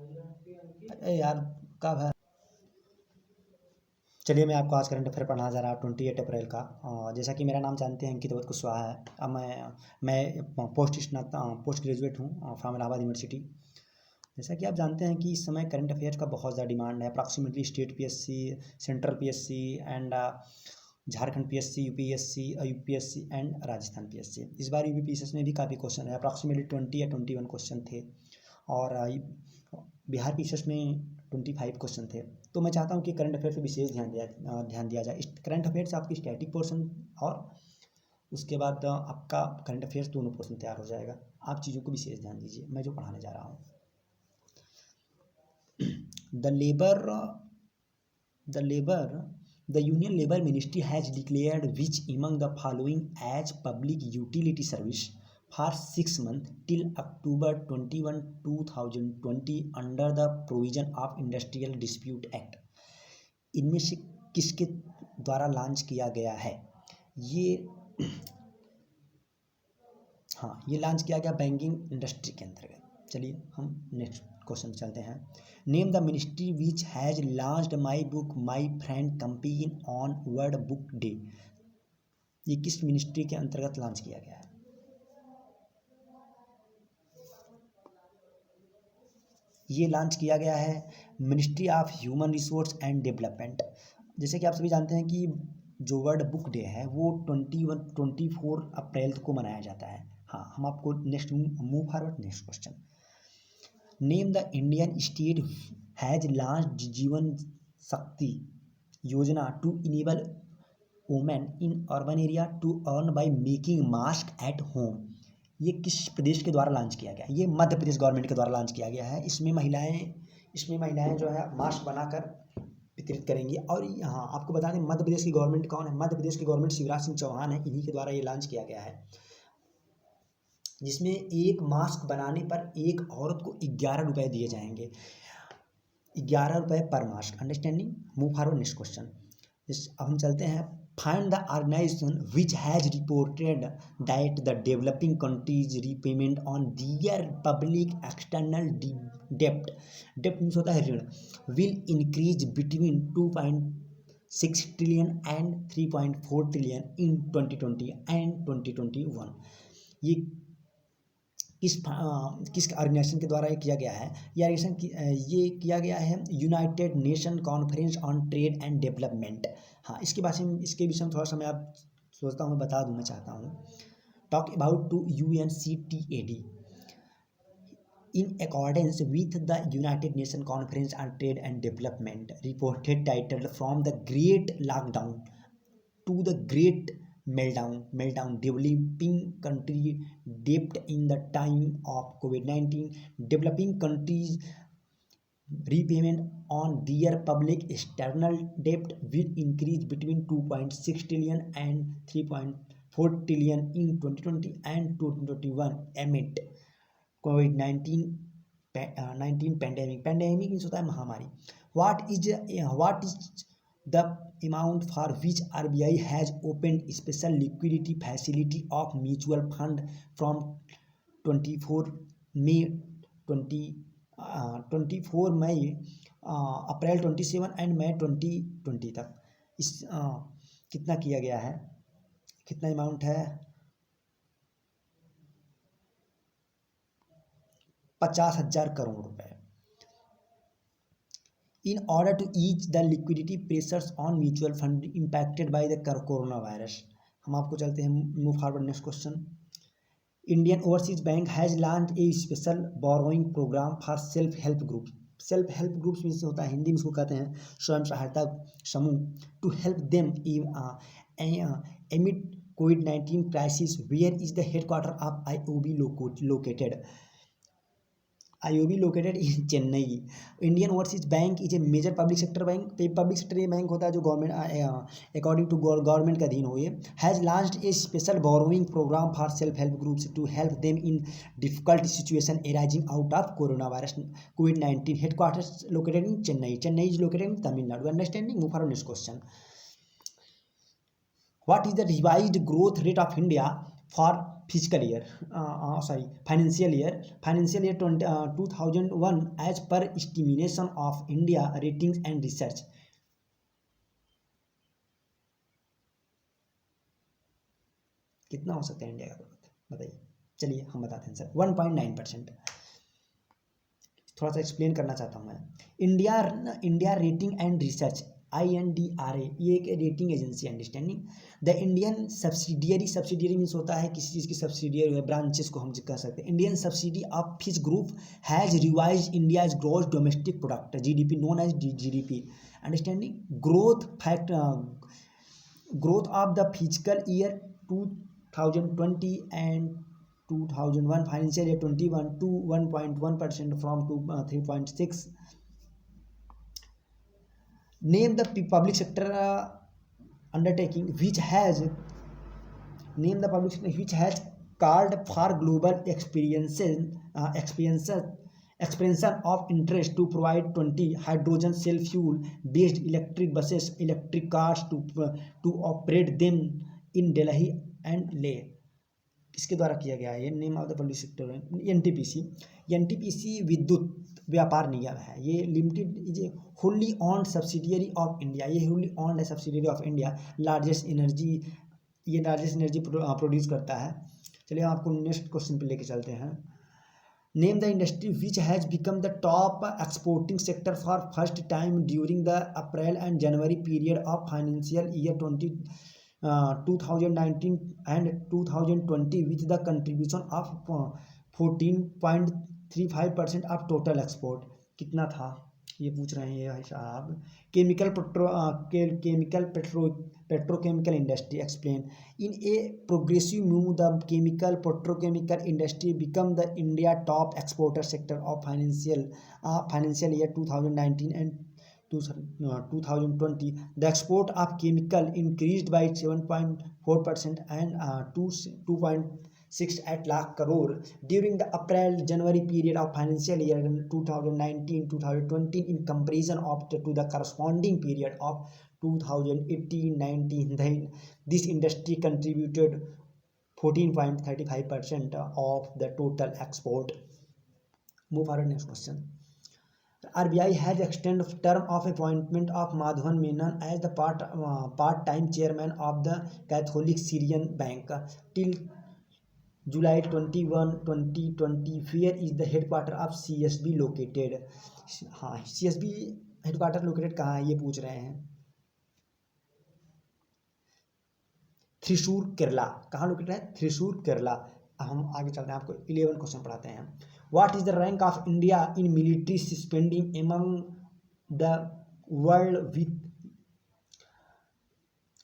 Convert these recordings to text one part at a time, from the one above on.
अरे यार कब है। चलिए मैं आपको आज करंट अफेयर पढ़ना जा रहा हूँ 28 अप्रैल का। जैसा कि मेरा नाम जानते हैं अंकित कुशवाहा है। अब मैं पोस्ट ग्रेजुएट हूँ फ्रॉम इलाहाबाद यूनिवर्सिटी। जैसा कि आप जानते हैं कि इस समय करंट अफेयर का बहुत ज़्यादा डिमांड है। Approximately state PSC, central PSC and Jharkhand PSC, UPSC and Rajasthan PSC. इस बार यूपीपीएससी में भी काफ़ी क्वेश्चन है। अप्रॉक्सीमेटली 20 या 21 क्वेश्चन थे और बिहार पीएससी में 25 क्वेश्चन थे। तो मैं चाहता हूँ कि करंट अफेयर पे विशेष ध्यान दिया जाए। इस करंट अफेयर से आपकी स्टैटिक पोर्शन और उसके बाद आपका करंट अफेयर्स दोनों पोर्शन तैयार हो जाएगा। आप चीज़ों को विशेष ध्यान दीजिए मैं जो पढ़ाने जा रहा हूँ। The Union Labour Ministry has declared which among the following as public utility service for 6 months till October 21, 2020 under the provision of Industrial Dispute Act। इनमें से किसके द्वारा लॉन्च किया गया है? ये लॉन्च किया गया बैंकिंग इंडस्ट्री के अंतर्गत। चलिए हम नेक्स्ट क्वेश्चन चलते हैं। Name the ministry which has launched my book my friend campaign on world book day. ये किस मिनिस्ट्री के अंतर्गत लॉन्च किया गया है? ये लॉन्च किया गया है ministry of human resource and development. जैसे कि आप सभी जानते हैं कि जो वर्ल्ड बुक डे है वो 24 अप्रैल को मनाया जाता है। हाँ, हम आपको next move forward next question. Name the Indian state has launched Jeevan Shakti Yojana to enable women in urban area to earn by making mask at home. ये किस प्रदेश के द्वारा लॉन्च किया गया है? ये मध्य प्रदेश गवर्नमेंट के द्वारा लॉन्च किया गया है। इसमें महिलाएं जो है मास्क बनाकर वितरित करेंगी। और यहाँ आपको बता दें मध्य प्रदेश की गवर्नमेंट कौन है? मध्य प्रदेश की गवर्नमेंट शिवराज सिंह चौहान है। इन्हीं के द्वारा ये लॉन्च किया गया है, जिसमें एक मास्क बनाने पर एक औरत को 11 रुपये दिए जाएंगे। 11 रुपये पर mask. Understanding? Move forward next question. अब हम चलते हैं। Find the organisation which has reported that the developing countries repayment on their public external डेप्ट। डेप्ट मीन्स होता है ऋण। Will increase between 2.6 trillion and 3.4 trillion in 2020 and 2021। ये किस ऑर्गेनाइजेशन के द्वारा ये किया गया है? ये किया गया है United nation conference on trade and development. हाँ, इसके विषय में थोड़ा सा मैं आप सोचता हूँ बता दूँ मैं चाहता हूँ। Talk about to UNCTAD in accordance with the United Nations Conference on Trade and Development reported titled From the Great Lockdown to the Great Meltdown, developing country debt in the time of COVID-19. Developing countries repayment on their public external debt will increase between 2.6 trillion and 3.4 trillion in 2020 and 2021 amid COVID-19 pandemic means होता है महामारी। What is the amount for which RBI has opened special liquidity facility of mutual fund from 24 May April 27 and May 2020 तक। इस कितना किया गया है? कितना अमाउंट है? 50,000 करोड़ रुपए। In order to ease the liquidity pressures on mutual fund impacted by the corona virus. हम आपको चलते हैं move forward next question. Indian Overseas Bank has launch a special borrowing programme for self help group. Self help groups में से होता है, हिंदी में इसको कहते हैं स्वयं सहायता समूह। To help them amid COVID-19 crisis, where is the headquarter of IOB located? IOB located in Chennai. Indian Overseas Bank is a major public sector bank. Public sector ये बैंक होता है जो गवर्नमेंट अकॉर्डिंग टू गवर्नमेंट का अधीन हो। ये has launched a special borrowing programme for self help groups to help them in difficult situation arising out of corona virus COVID-19. Headquarters located in Chennai. Chennai is located in Tamil Nadu. Understanding? Move forward next question. What is the revised growth rate of India for fiscal year, sorry, financial year 2001 as per estimation of India Ratings and Research. कितना हो सकता है India का growth, बताइए। चलिए हम बताते हैं सर, 1.9%। थोड़ा सा एक्सप्लेन करना चाहता हूँ मैं। India rating and research, INDRA, ये एक rating agency, understanding. The Indian subsidiary means होता है किसी चीज़ की सब्सिडियरी, ब्रांचेस को हम कह सकते हैं। Indian subsidy of fish group has revise India's growth domestic product, GDP, known as GDP, understanding. Growth of the physical year 2020 and 2001 financial year 21 to 1.1% from 3.6. Name the public sector undertaking which has called for global expansion of interest to provide 20 hydrogen cell fuel based electric buses, electric cars to operate them in Delhi and Leh. किसके द्वारा किया गया है ये? Name of the public sector, NTPC विद्युत व्यापार निगम है ये, limited is a Holi owned subsidiary of India, ये होली ऑन्ड है subsidiary of India, largest energy produce करता है। चलिए आपको नेक्स्ट क्वेश्चन पे लेके चलते हैं। Name the industry which has become the top exporting sector for first time during the April and January period of financial year 2019 and 2020 with the contribution of 14.35% of total export। कितना था ये पूछ रहे हैं ये भाई साहब। Petrochemical industry, explain. In a progressive move the chemical petrochemical industry become the India top exporter sector of financial year 2019 and 2020. The export of chemical increased by 7.4% and 2.68 lakh crore during the April-January period of financial year 2019-2020 in comparison to the corresponding period of 2018-19. This industry contributed 14.35% of the total export. Move forward, next question. RBI has extended term of appointment of Madhavan Menon as the part-time chairman of the Catholic Syrian Bank till July 21, 2020. Where is the headquarter of CSB located? हाँ, CSB headquarter located कहाँ है ये पूछ रहे हैं। थ्रिशूर केरला, कहाँ located है? थ्रिशूर केरला। अब हम आगे चलते हैं, आपको 11 क्वेश्चन पढ़ाते हैं। What is the rank of India in military spending among the world with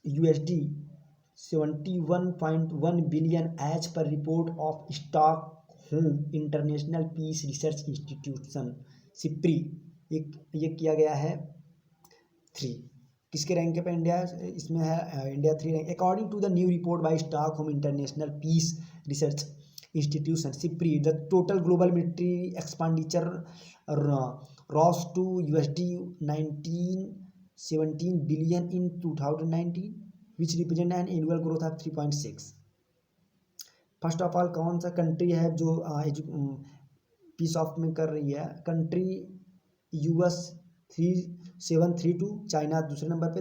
USD 71.1 billion as per report of Stockholm International Peace Research Institution SIPRI। ये किया गया है 3। किसके रैंक पे इंडिया इसमें है? India 3 rank. According to the new report by Stockholm International Peace Research institution SIPRI, the total global military expenditure rose to USD 1917 billion in 2019, which represent an annual growth of 3.6। First of all कौन सा country है जो piece of में कर रही है? Country US 3732, China दूसरे number पे,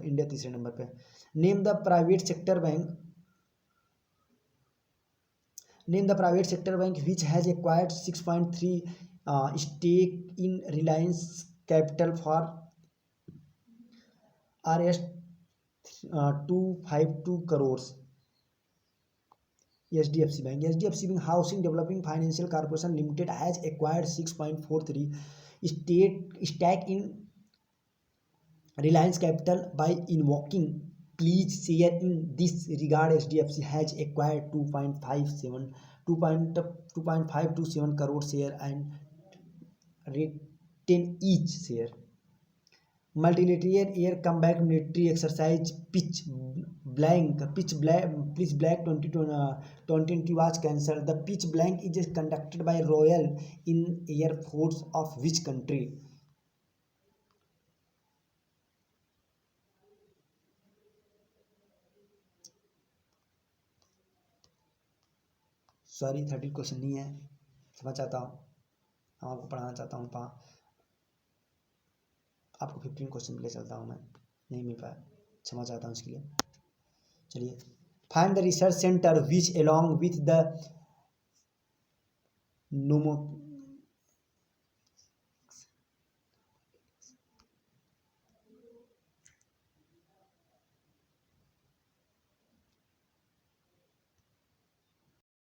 इंडिया तीसरे नंबर पे। Name the private sector bank which has acquired 6.3 stake in Reliance Capital for Rs 252 crores। HDFC Bank Housing Developing Financial Corporation Limited has acquired 6.43 stake in Reliance Capital by invoking please share in this regard. HDFC has acquired 2.527 crore share and retain each share। Multilateral air combat military exercise Pitch Blank 2020 was cancelled। The Pitch Blank is conducted by Royal Air Force of which country? Sorry 30 question नहीं है, समझ चाहता हूँ, हम आपको पढ़ाना चाहता हूँ। आपको 15 क्वेश्चन ले चलता हूँ मैं, नहीं मिल पाया, क्षमा चाहता हूँ इसके लिए। चलिए, find the research centre which along with the